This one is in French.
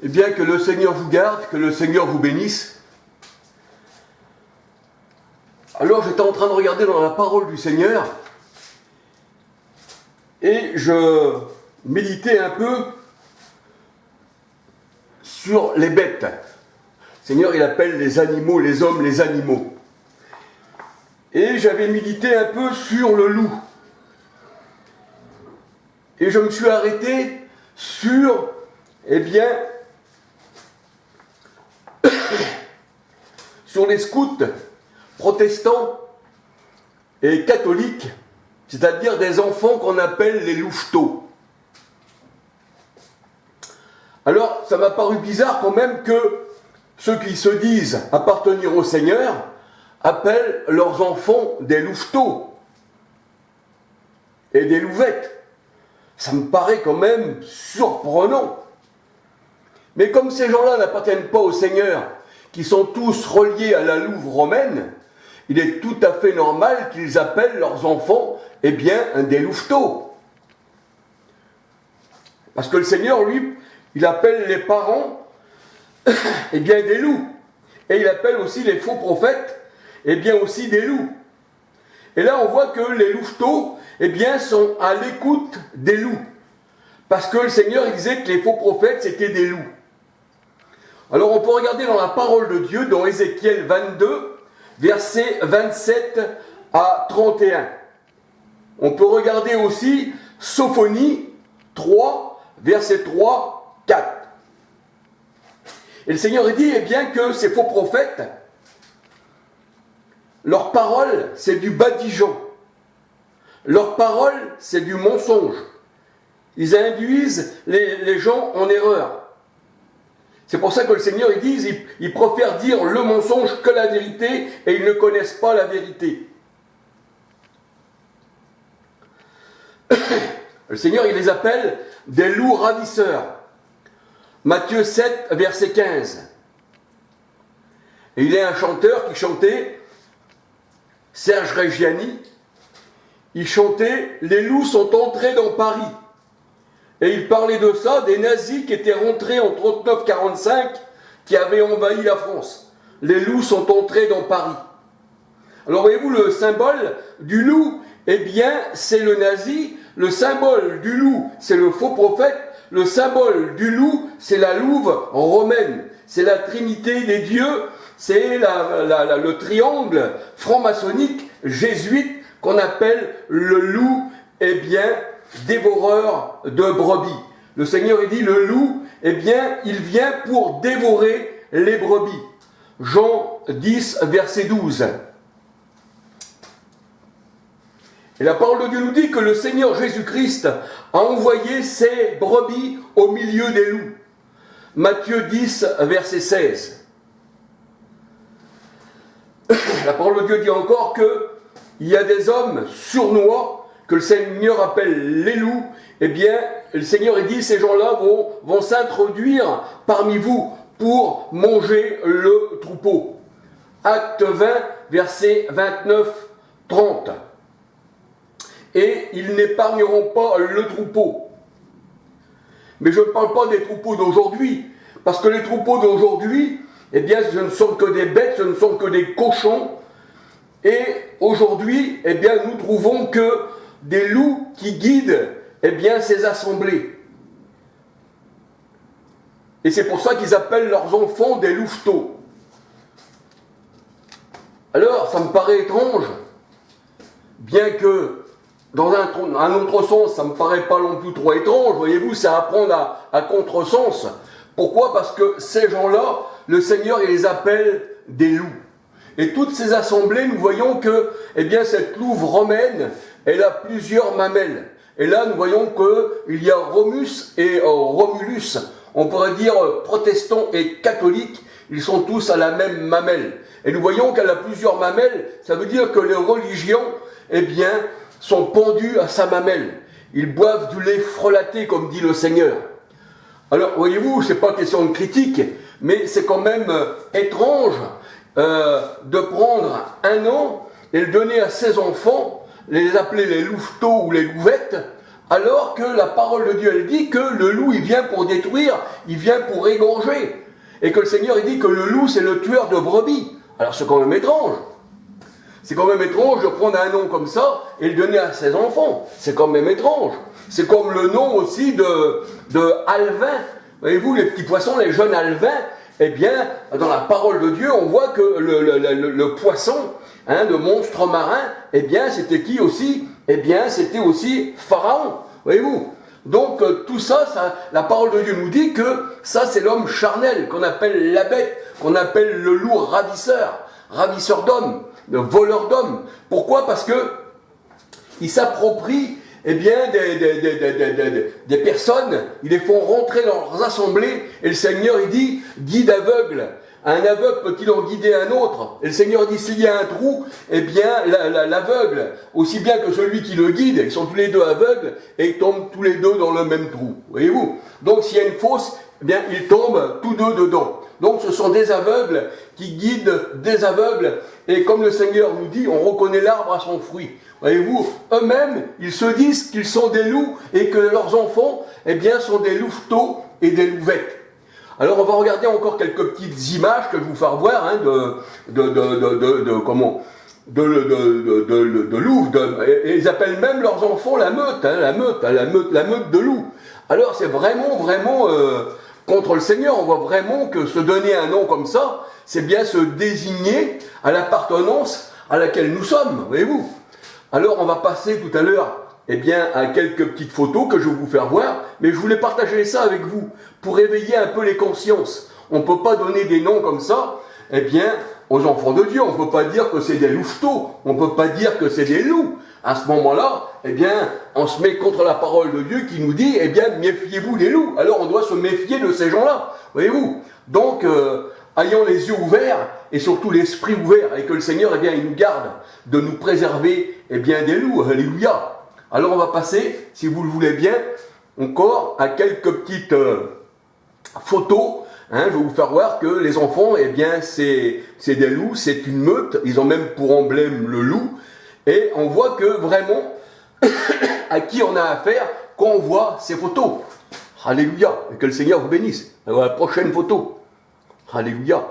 Eh bien, que le Seigneur vous garde, que le Seigneur vous bénisse. Alors, j'étais en train de regarder dans la parole du Seigneur et je méditais un peu sur les bêtes. Le Seigneur, il appelle les animaux, les hommes, les animaux. Et j'avais médité un peu sur le loup. Et je me suis arrêté sur, eh bien, sur les scouts protestants et catholiques, c'est-à-dire des enfants qu'on appelle les louveteaux. Alors, ça m'a paru bizarre quand même que ceux qui se disent appartenir au Seigneur appellent leurs enfants des louveteaux et des louvettes. Ça me paraît quand même surprenant. Mais comme ces gens-là n'appartiennent pas au Seigneur, qui sont tous reliés à la louve romaine, il est tout à fait normal qu'ils appellent leurs enfants, eh bien, des louveteaux. Parce que le Seigneur, lui, il appelle les parents, eh bien, des loups. Et il appelle aussi les faux prophètes, eh bien, aussi des loups. Et là, on voit que les louveteaux, eh bien, sont à l'écoute des loups. Parce que le Seigneur, il disait que les faux prophètes, c'était des loups. Alors, on peut regarder dans la parole de Dieu, dans Ézéchiel 22, versets 27 à 31. On peut regarder aussi Sophonie 3, versets 3, 4. Et le Seigneur dit, eh bien, que ces faux prophètes, leur parole, c'est du badigeon. Leur parole, c'est du mensonge. Ils induisent les gens en erreur. C'est pour ça que le Seigneur, il préfère dire le mensonge que la vérité, et ils ne connaissent pas la vérité. Le Seigneur, il les appelle des loups ravisseurs. Matthieu 7, verset 15. Et il y a un chanteur qui chantait, Serge Reggiani, il chantait « Les loups sont entrés dans Paris ». Et il parlait de ça, des nazis qui étaient rentrés en 39-45, qui avaient envahi la France. Les loups sont entrés dans Paris. Alors voyez-vous, le symbole du loup, eh bien, c'est le nazi. Le symbole du loup, c'est le faux prophète. Le symbole du loup, c'est la louve romaine. C'est la trinité des dieux. C'est le triangle franc-maçonnique jésuite qu'on appelle le loup, eh bien, dévoreur de brebis. Le Seigneur, il dit, le loup, eh bien, il vient pour dévorer les brebis. Jean 10, verset 12. Et la parole de Dieu nous dit que le Seigneur Jésus-Christ a envoyé ses brebis au milieu des loups. Matthieu 10, verset 16. La parole de Dieu dit encore qu'il y a des hommes sournois que le Seigneur appelle les loups. Eh bien, le Seigneur dit, ces gens-là vont s'introduire parmi vous pour manger le troupeau. Acte 20, verset 29-30. Et ils n'épargneront pas le troupeau. Mais je ne parle pas des troupeaux d'aujourd'hui, parce que les troupeaux d'aujourd'hui, eh bien, ce ne sont que des bêtes, ce ne sont que des cochons. Et aujourd'hui, eh bien, nous trouvons que des loups qui guident, eh bien, ces assemblées. Et c'est pour ça qu'ils appellent leurs enfants des louveteaux. Alors, ça me paraît étrange, bien que dans un autre sens, ça ne me paraît pas non plus trop étrange, voyez-vous, c'est à prendre à contresens. Pourquoi ? Parce que ces gens-là, le Seigneur, il les appelle des loups. Et toutes ces assemblées, nous voyons que, eh bien, cette louve romaine, elle a plusieurs mamelles. Et là, nous voyons qu'il y a Romus et Romulus. On pourrait dire protestants et catholiques, ils sont tous à la même mamelle. Et nous voyons qu'elle a plusieurs mamelles, ça veut dire que les religions, eh bien, sont pendues à sa mamelle. Ils boivent du lait frelaté, comme dit le Seigneur. Alors, voyez-vous, c'est pas question de critique, mais c'est quand même étrange de prendre un an et le donner à ses enfants, les appeler les louveteaux ou les louvettes, Alors que la parole de Dieu, elle dit que le loup, il vient pour détruire, il vient pour égorger. Et que le Seigneur, il dit que le loup, c'est le tueur de brebis. Alors c'est quand même étrange. C'est quand même étrange de prendre un nom comme ça et le donner à ses enfants. C'est quand même étrange. C'est comme le nom aussi de alevin. Voyez-vous, les petits poissons, les jeunes alevins, eh bien, dans la parole de Dieu, on voit que le poisson, le monstre marin, eh bien, c'était qui aussi? Eh bien, c'était aussi Pharaon. Voyez-vous? Donc, tout ça, la parole de Dieu nous dit que ça, c'est l'homme charnel, qu'on appelle la bête, qu'on appelle le loup ravisseur d'hommes, le voleur d'hommes. Pourquoi? Parce que il s'approprie eh bien, des personnes, ils les font rentrer dans leurs assemblées, et le Seigneur, il dit, guide aveugle. Un aveugle peut-il en guider un autre? Et le Seigneur dit, s'il y a un trou, eh bien, l'aveugle, aussi bien que celui qui le guide, ils sont tous les deux aveugles, et ils tombent tous les deux dans le même trou. Voyez-vous? Donc, s'il y a une fosse, eh bien, ils tombent tous deux dedans. Donc, ce sont des aveugles qui guident des aveugles, et comme le Seigneur nous dit, on reconnaît l'arbre à son fruit. Voyez-vous, eux-mêmes, ils se disent qu'ils sont des loups et que leurs enfants, eh bien, sont des louveteaux et des louvettes. Alors, on va regarder encore quelques petites images que je vous faire voir de loups. Et ils appellent même leurs enfants la meute, la meute de loups. Alors, c'est vraiment contre le Seigneur. On voit vraiment que se donner un nom comme ça, c'est bien se désigner à l'appartenance à laquelle nous sommes, voyez-vous. Alors, on va passer tout à l'heure, eh bien, à quelques petites photos que je vais vous faire voir, mais je voulais partager ça avec vous, pour éveiller un peu les consciences. On ne peut pas donner des noms comme ça, eh bien, aux enfants de Dieu. On ne peut pas dire que c'est des louveteaux, on ne peut pas dire que c'est des loups. À ce moment-là, eh bien, on se met contre la parole de Dieu qui nous dit, eh bien, méfiez-vous des loups. Alors, on doit se méfier de ces gens-là, voyez-vous. Donc, ayons les yeux ouverts et surtout l'esprit ouvert, et que le Seigneur, eh bien, il nous garde de nous préserver, eh bien, des loups. Alléluia. Alors, on va passer, si vous le voulez bien, encore à quelques petites photos. Je vais vous faire voir que les enfants, eh bien, c'est des loups, c'est une meute. Ils ont même pour emblème le loup. Et on voit que vraiment, à qui on a affaire quand on voit ces photos. Alléluia. Et que le Seigneur vous bénisse. Alors, la prochaine photo. Alléluia.